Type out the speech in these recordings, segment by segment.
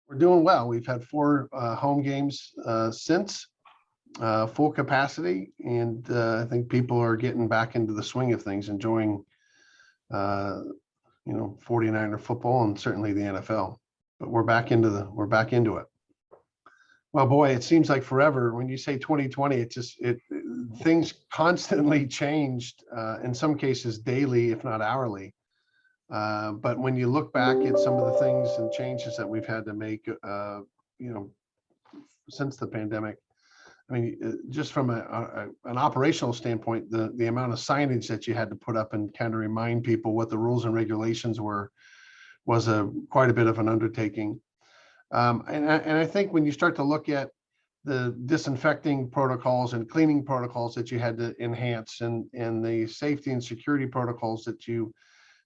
We're doing well. We've had 4 home games since full capacity, and I think people are getting back into the swing of things, enjoying uh, 49er football and certainly the NFL. But we're back into it. Well, boy, it seems like forever. When you say 2020, things constantly changed, in some cases daily, if not hourly. But when you look back at some of the things and changes that we've had to make, since the pandemic, I mean, just from an operational standpoint, the amount of signage that you had to put up and kind of remind people what the rules and regulations were was quite a bit of an undertaking. And I think when you start to look at the disinfecting protocols and cleaning protocols that you had to enhance, and the safety and security protocols that you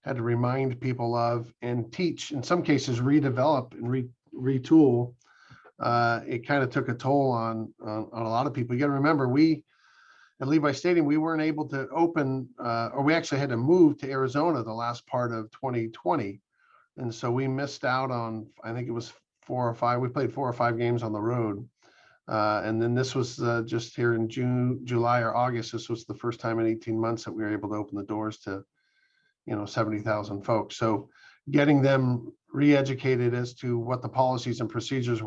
had to remind people of and teach, in some cases redevelop and retool, it kind of took a toll on a lot of people. You got to remember, we at Levi Stadium, we weren't able to open, or we actually had to move to Arizona the last part of 2020. And so we missed out on, I think it was 4 or 5, we played 4 or 5 games on the road. And then this was just here in July or August, this was the first time in 18 months that we were able to open the doors to 70,000 folks. So getting them re-educated as to what the policies and procedures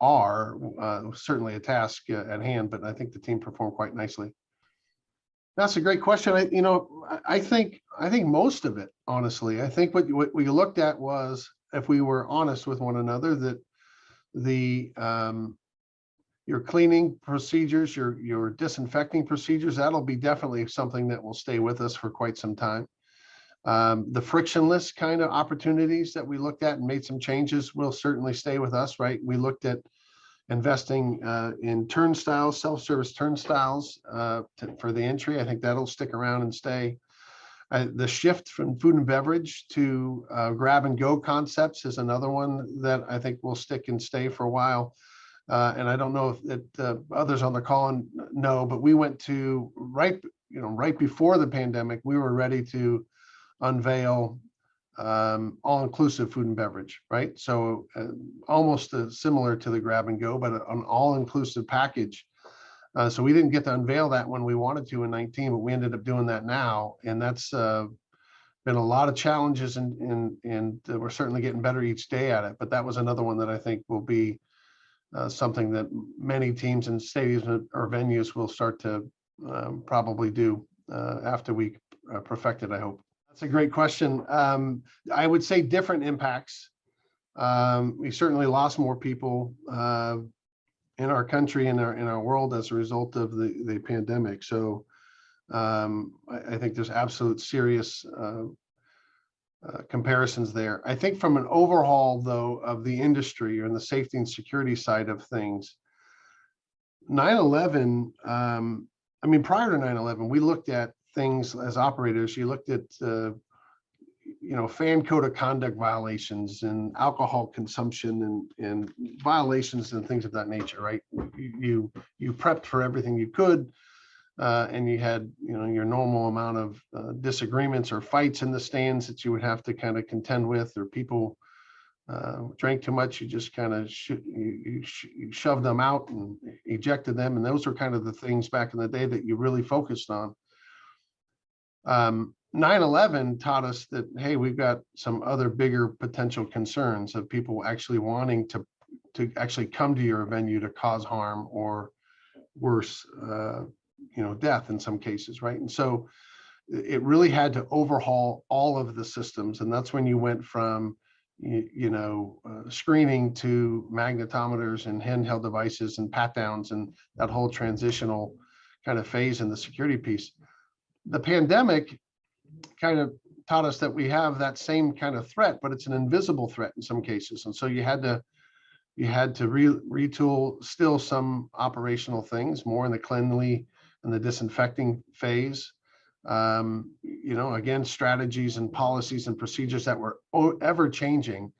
are certainly a task at hand, but I think the team performed quite nicely. That's a great question. I think most of it, honestly. I think what we looked at was, if we were honest with one another, that your cleaning procedures, your disinfecting procedures, that'll be definitely something that will stay with us for quite some time. The frictionless kind of opportunities that we looked at and made some changes will certainly stay with us, right? We looked at investing in turnstiles, self-service turnstiles for the entry. I think that'll stick around and stay. The shift from food and beverage to grab and go concepts is another one that I think will stick and stay for a while. And I don't know if others on the call know, but we went to right before the pandemic, we were ready to unveil all-inclusive food and beverage, right? So almost similar to the grab and go, but an all-inclusive package. So we didn't get to unveil that when we wanted to in 19, but we ended up doing that now. And that's been a lot of challenges, and we're certainly getting better each day at it. But that was another one that I think will be something that many teams and stadiums or venues will start to probably do after we perfect it, I hope. That's a great question. I would say different impacts. We certainly lost more people in our country and in our world as a result of the pandemic. So I think there's absolute serious comparisons there. I think from an overhaul, though, of the industry or in the safety and security side of things, 9/11, I mean, prior to 9/11, we looked at things as operators. You looked at fan code of conduct violations and alcohol consumption and violations and things of that nature, right? You prepped for everything you could, and you had your normal amount of disagreements or fights in the stands that you would have to kind of contend with, or people drank too much, you just kind of you shoved them out and ejected them, and those were kind of the things back in the day that you really focused on. 9/11 taught us that, hey, we've got some other bigger potential concerns of people actually wanting to actually come to your venue to cause harm, or worse, death in some cases, right? And so it really had to overhaul all of the systems, and that's when you went from screening to magnetometers and handheld devices and pat downs and that whole transitional kind of phase in the security piece. The pandemic kind of taught us that we have that same kind of threat, but it's an invisible threat in some cases. And so you had to retool still some operational things, more in the cleanly and the disinfecting phase. Again, strategies and policies and procedures that were ever changing.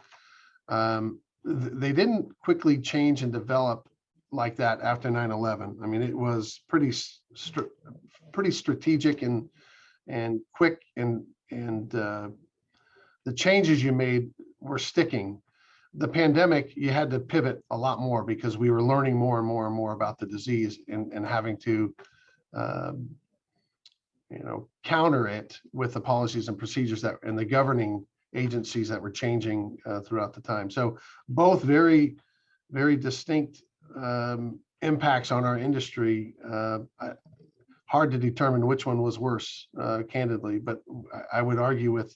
They didn't quickly change and develop like that after 9/11. I mean, it was pretty strategic and quick, and the changes you made were sticking. the pandemic, you had to pivot a lot more because we were learning more and more and more about the disease, and having to, um, counter it with the policies and procedures that and the governing agencies that were changing throughout the time. So both very, very distinct impacts on our industry. Hard to determine which one was worse, candidly, but I would argue with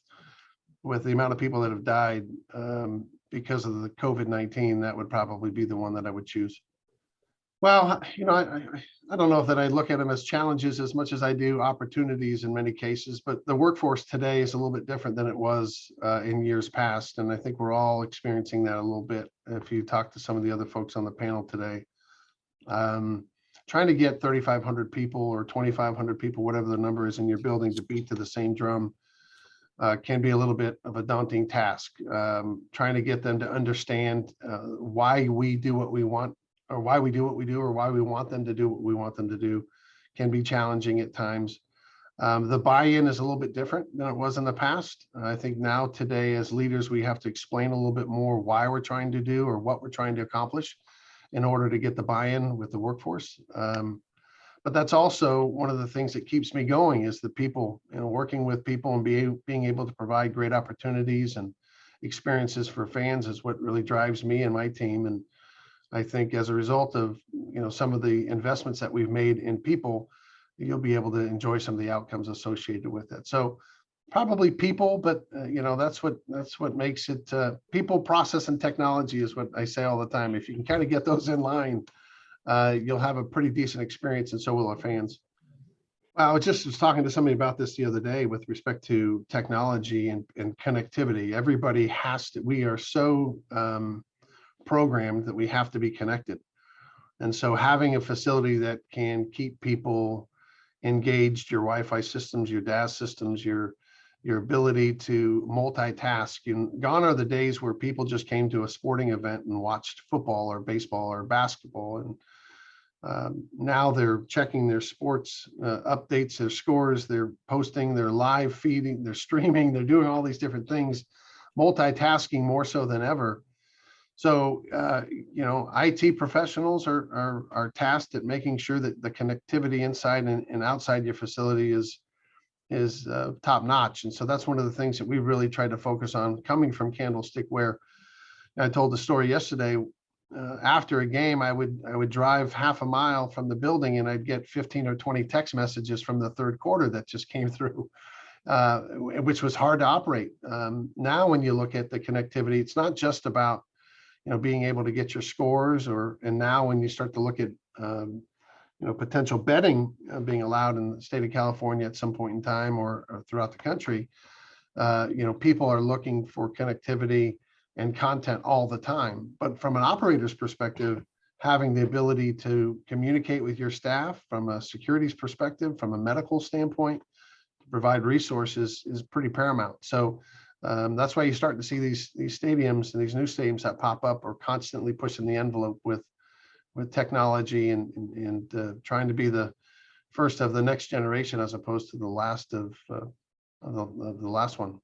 the amount of people that have died because of the COVID-19, that would probably be the one that I would choose. Well, I don't know if that I look at them as challenges as much as I do opportunities in many cases, but the workforce today is a little bit different than it was in years past. And I think we're all experiencing that a little bit. If you talk to some of the other folks on the panel today, trying to get 3,500 people or 2,500 people, whatever the number is in your building, to beat to the same drum can be a little bit of a daunting task. Trying to get them to understand why we do what we want, or why we do what we do, or why we want them to do what we want them to do, can be challenging at times. The buy-in is a little bit different than it was in the past. I think now today as leaders, we have to explain a little bit more why we're trying to do or what we're trying to accomplish in order to get the buy-in with the workforce. But that's also one of the things that keeps me going, is the people, working with people and being able to provide great opportunities and experiences for fans is what really drives me and my team. And I think as a result of, some of the investments that we've made in people, you'll be able to enjoy some of the outcomes associated with it. So probably people, but that's what makes it people, process, and technology is what I say all the time. If you can kind of get those in line, you'll have a pretty decent experience, and so will our fans. I was talking to somebody about this the other day with respect to technology and connectivity. Everybody we are so programmed that we have to be connected. And so having a facility that can keep people engaged, your Wi-Fi systems, your DAS systems, your ability to multitask. Gone are the days where people just came to a sporting event and watched football or baseball or basketball. And now they're checking their sports updates, their scores, they're posting, they're live feeding, they're streaming, they're doing all these different things, multitasking more so than ever. So, IT professionals are tasked at making sure that the connectivity inside and outside your facility is top notch. And so that's one of the things that we really tried to focus on coming from Candlestick, where I told the story yesterday. After a game, I would drive half a mile from the building and I'd get 15 or 20 text messages from the third quarter that just came through, which was hard to operate. Now, when you look at the connectivity, it's not just about being able to get your scores, and now when you start to look at potential betting being allowed in the state of California at some point in time, or throughout the country, people are looking for connectivity and content all the time. But from an operator's perspective, having the ability to communicate with your staff from a securities perspective, from a medical standpoint, to provide resources is pretty paramount. So that's why you start to see these stadiums and these new stadiums that pop up are constantly pushing the envelope with technology and trying to be the first of the next generation as opposed to the last of the last one.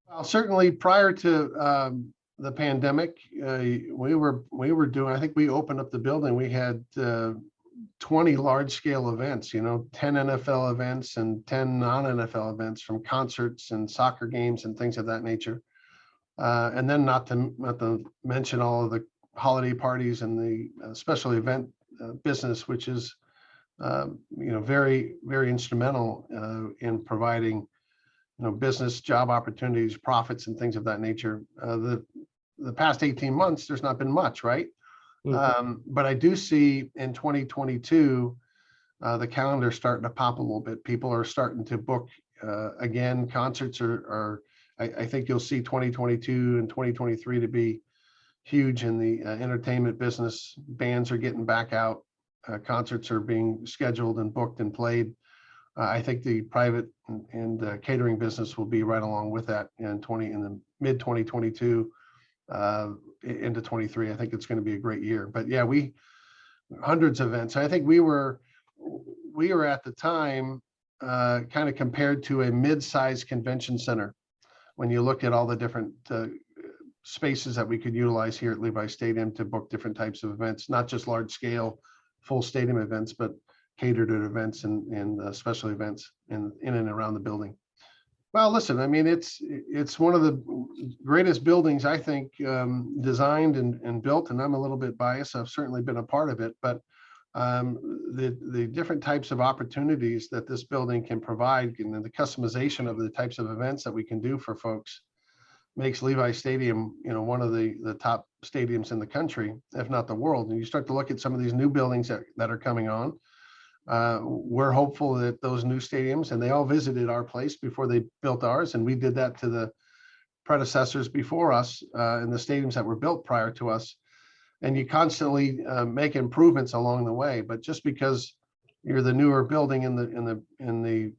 Well, certainly prior to the pandemic, we were doing. I think we opened up the building. We had 20 large scale events, 10 NFL events and 10 non-NFL events, from concerts and soccer games and things of that nature. And then not to mention all of the holiday parties and the special event business, which is, very, very instrumental in providing, business, job opportunities, profits, and things of that nature. The past 18 months, there's not been much, right? Mm-hmm. But I do see in 2022, the calendar starting to pop a little bit. People are starting to book again. Concerts I think you'll see 2022 and 2023 to be huge in the entertainment business. Bands are getting back out. Concerts are being scheduled and booked and played. I think the private and catering business will be right along with that in the mid 2022 into 23. I think it's going to be a great year. But yeah, hundreds of events. I think we were at the time kind of compared to a mid-sized convention center when you look at all the different spaces that we could utilize here at Levi Stadium to book different types of events, not just large scale, full stadium events, but catered events and special events in and around the building. Well, listen, I mean, it's one of the greatest buildings, I think, designed and built, and I'm a little bit biased. I've certainly been a part of it, but the different types of opportunities that this building can provide and the customization of the types of events that we can do for folks makes Levi Stadium, one of the top stadiums in the country, if not the world. And you start to look at some of these new buildings that are coming on. We're hopeful that those new stadiums, and they all visited our place before they built ours, and we did that to the predecessors before us in the stadiums that were built prior to us. And you constantly make improvements along the way. But just because you're the newer building in the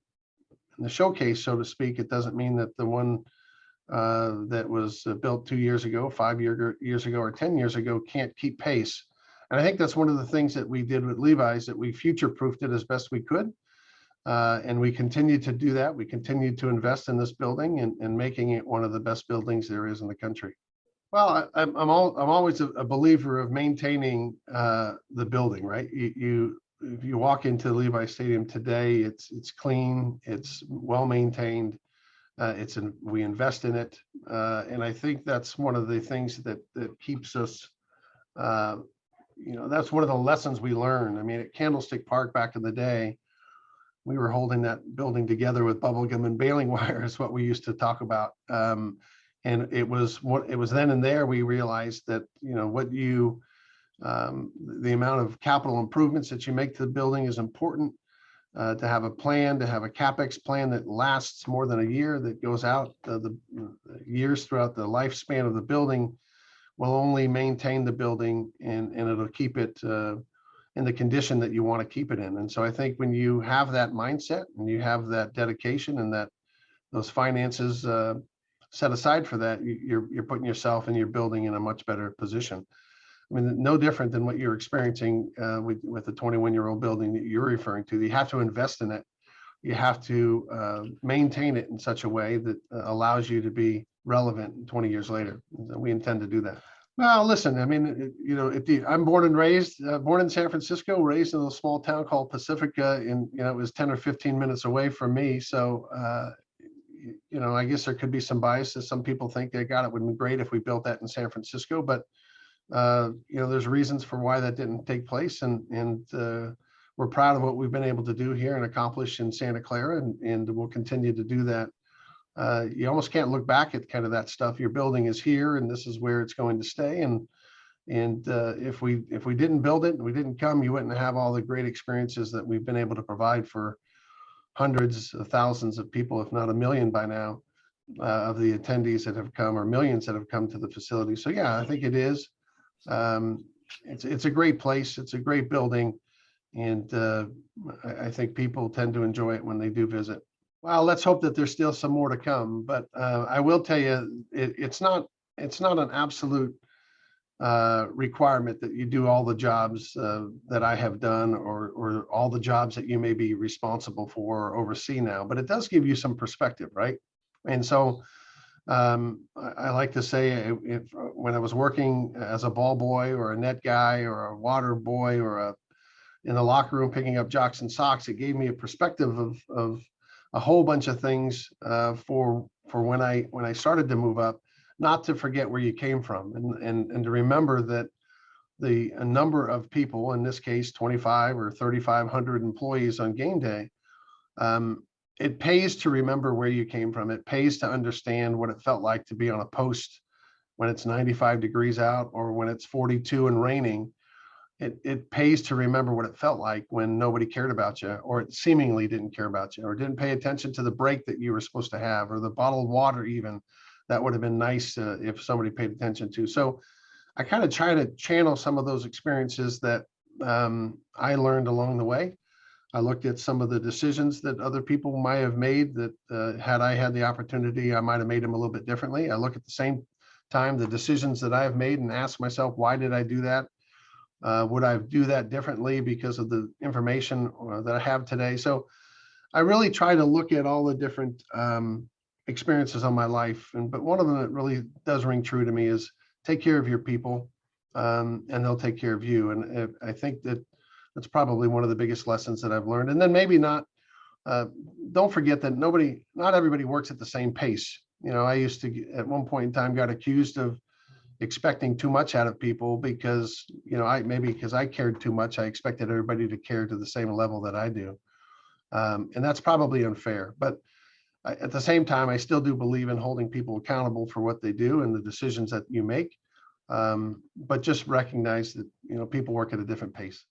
showcase, so to speak, it doesn't mean that the one that was built 2 years ago, 5 years ago, or 10 years ago can't keep pace. And I think that's one of the things that we did with Levi's, that we future-proofed it as best we could. And we continue to do that. We continue to invest in this building and making it one of the best buildings there is in the country. Well, I'm always a believer of maintaining the building, right? If you walk into Levi Stadium today, it's clean, it's well maintained. We invest in it, and I think that's one of the things that keeps us. That's one of the lessons we learn. I mean, at Candlestick Park back in the day, we were holding that building together with bubblegum and baling wire, is what we used to talk about. And it was then and there we realized that the amount of capital improvements that you make to the building is important. To have a plan, to have a CapEx plan that lasts more than a year, that goes out the years throughout the lifespan of the building, will only maintain the building and it'll keep it in the condition that you want to keep it in. And so I think when you have that mindset and you have that dedication and those finances set aside for that, you're putting yourself and your building in a much better position. I mean, no different than what you're experiencing with the 21-year-old building that you're referring to. You have to invest in it. You have to maintain it in such a way that allows you to be relevant 20 years later. We intend to do that. Well, listen, I mean, I'm born and raised, born in San Francisco, raised in a small town called Pacifica, and it was 10 or 15 minutes away from me. So, I guess there could be some biases. Some people think it would be great if we built that in San Francisco, but there's reasons for why that didn't take place, and we're proud of what we've been able to do here and accomplish in Santa Clara, and we'll continue to do that. You almost can't look back at kind of that stuff. Your building is here, and this is where it's going to stay. And if we didn't build it and we didn't come, you wouldn't have all the great experiences that we've been able to provide for hundreds of thousands of people, if not a million by now, of the attendees that have come, or millions that have come to the facility. So yeah, I think it is. It's a great place. It's a great building. And I think people tend to enjoy it when they do visit. Well, let's hope that there's still some more to come. But I will tell you, it's not an absolute requirement that you do all the jobs that I have done, or all the jobs that you may be responsible for or oversee now. But it does give you some perspective, right? And so I like to say, when I was working as a ball boy or a net guy or a water boy or in the locker room picking up jocks and socks, it gave me a perspective of a whole bunch of things for when I started to move up, not to forget where you came from, and to remember that a number of people, in this case 25 or 3,500 employees on game day, it pays to remember where you came from. It pays to understand what it felt like to be on a post when it's 95 degrees out, or when it's 42 and raining. It pays to remember what it felt like when nobody cared about you, or it seemingly didn't care about you, or didn't pay attention to the break that you were supposed to have, or the bottled water even that would have been nice if somebody paid attention to. So I kind of try to channel some of those experiences that I learned along the way. I looked at some of the decisions that other people might have made that had I had the opportunity, I might have made them a little bit differently. I look at the same time the decisions that I have made and ask myself, why did I do that? Would I do that differently because of the information that I have today? So I really try to look at all the different experiences on my life, but one of them that really does ring true to me is take care of your people, and they'll take care of you. And I think that's probably one of the biggest lessons that I've learned. And then maybe not, don't forget that not everybody works at the same pace. I used to, at one point in time, got accused of expecting too much out of people because, maybe because I cared too much, I expected everybody to care to the same level that I do. And that's probably unfair. But at the same time, I still do believe in holding people accountable for what they do and the decisions that you make. But just recognize that, people work at a different pace.